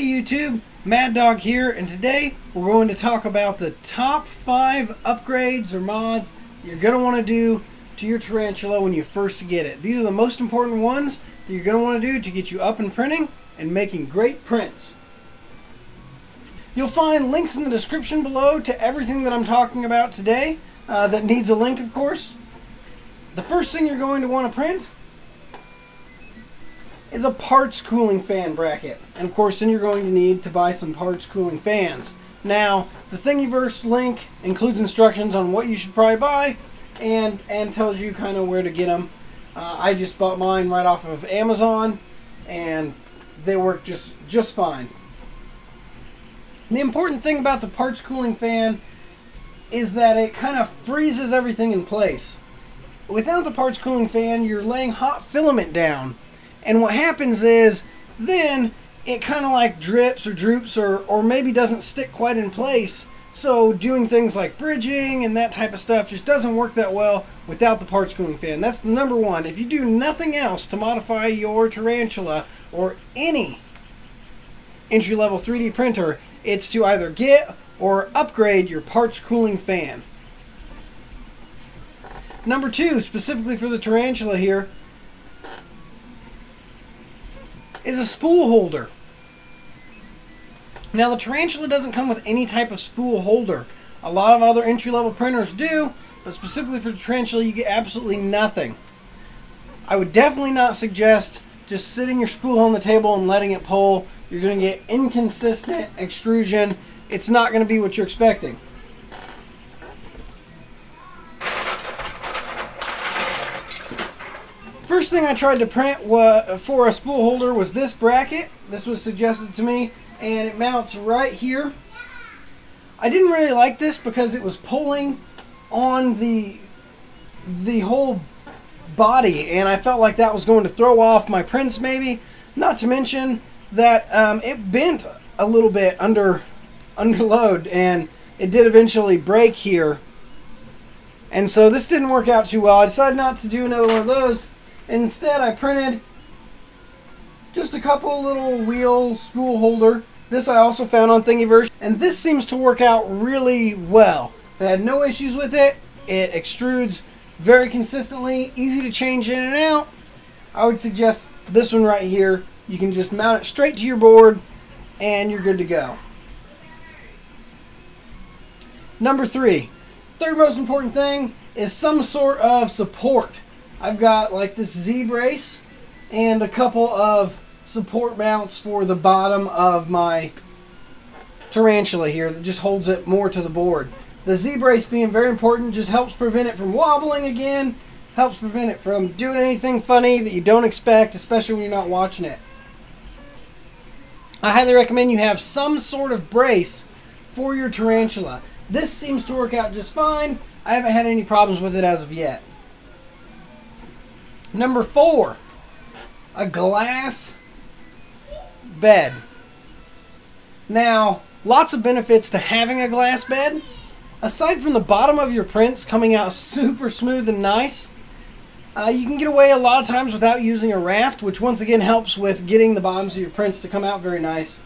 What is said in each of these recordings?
Hey YouTube, Mad Dog here, and today we're going to talk about the top 5 upgrades or mods you're going to want to do to your tarantula when you first get it. These are the most important ones that you're going to want to do to get you up and printing and making great prints. You'll find links in the description below to everything that I'm talking about today that needs a link, of course. The first thing you're going to want to print is a parts cooling fan bracket. And of course then you're going to need to buy some parts cooling fans. Now the Thingiverse link includes instructions on what you should probably buy and tells you kind of where to get them. I just bought mine right off of Amazon and they work just fine. The important thing about the parts cooling fan is that it kind of freezes everything in place. Without the parts cooling fan, you're laying hot filament down. And what happens is, then it kind of like drips or droops or maybe doesn't stick quite in place. So doing things like bridging and that type of stuff just doesn't work that well without the parts cooling fan. That's the number one. If you do nothing else to modify your tarantula or any entry-level 3D printer, it's to either get or upgrade your parts cooling fan. Number 2, specifically for the tarantula here, is a spool holder. Now the tarantula doesn't come with any type of spool holder. A lot of other entry-level printers do, but specifically for the tarantula you get absolutely nothing. I would definitely not suggest just sitting your spool on the table and letting it pull. You're going to get inconsistent extrusion. It's not going to be what you're expecting. First thing I tried to print for a spool holder was this bracket. This was suggested to me, and it mounts right here. I didn't really like this because it was pulling on the whole body, and I felt like that was going to throw off my prints maybe. Not to mention that it bent a little bit under load, and it did eventually break here. And so this didn't work out too well. I decided not to do another one of those. Instead, I printed just a couple little wheel spool holder. This I also found on Thingiverse, and this seems to work out really well. I had no issues with it. It extrudes very consistently, easy to change in and out. I would suggest this one right here. You can just mount it straight to your board, and you're good to go. Number 3, third most important thing is some sort of support. I've got like this Z-brace and a couple of support mounts for the bottom of my tarantula here that just holds it more to the board. The Z-brace being very important just helps prevent it from wobbling again, helps prevent it from doing anything funny that you don't expect, especially when you're not watching it. I highly recommend you have some sort of brace for your tarantula. This seems to work out just fine. I haven't had any problems with it as of yet. Number 4, a glass bed. Now, lots of benefits to having a glass bed. Aside from the bottom of your prints coming out super smooth and nice, you can get away a lot of times without using a raft, which once again helps with getting the bottoms of your prints to come out very nice.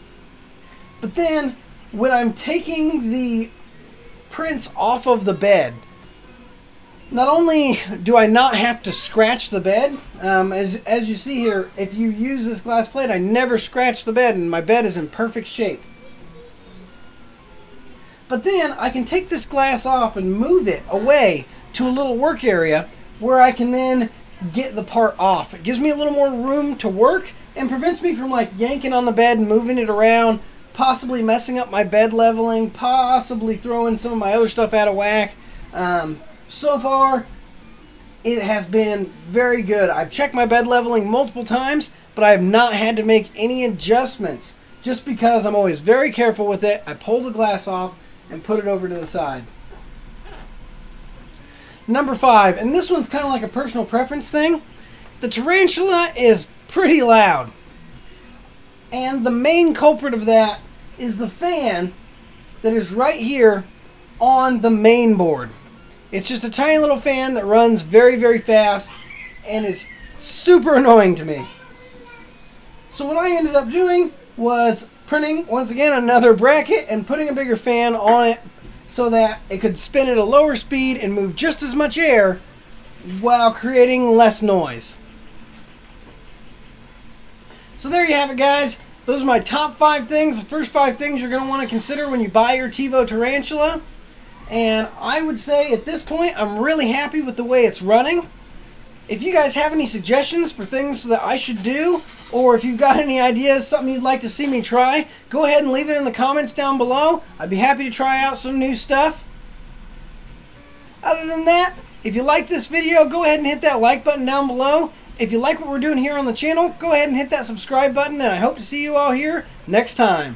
But then, when I'm taking the prints off of the bed, not only do I not have to scratch the bed, as you see here, if you use this glass plate, I never scratch the bed and my bed is in perfect shape. But then I can take this glass off and move it away to a little work area where I can then get the part off. It gives me a little more room to work and prevents me from like yanking on the bed and moving it around, possibly messing up my bed leveling, possibly throwing some of my other stuff out of whack. So far, it has been very good. I've checked my bed leveling multiple times, but I have not had to make any adjustments just because I'm always very careful with it. I pull the glass off and put it over to the side. Number 5, and this one's kind of like a personal preference thing. The tarantula is pretty loud. And the main culprit of that is the fan that is right here on the main board. It's just a tiny little fan that runs very, very fast and is super annoying to me. So what I ended up doing was printing, once again, another bracket and putting a bigger fan on it so that it could spin at a lower speed and move just as much air while creating less noise. So there you have it, guys. Those are my top 5 things, the first 5 things you're going to want to consider when you buy your Tevo Tarantula. And I would say at this point, I'm really happy with the way it's running. If you guys have any suggestions for things that I should do, or if you've got any ideas, something you'd like to see me try, go ahead and leave it in the comments down below. I'd be happy to try out some new stuff. Other than that, if you like this video, go ahead and hit that like button down below. If you like what we're doing here on the channel, go ahead and hit that subscribe button, and I hope to see you all here next time.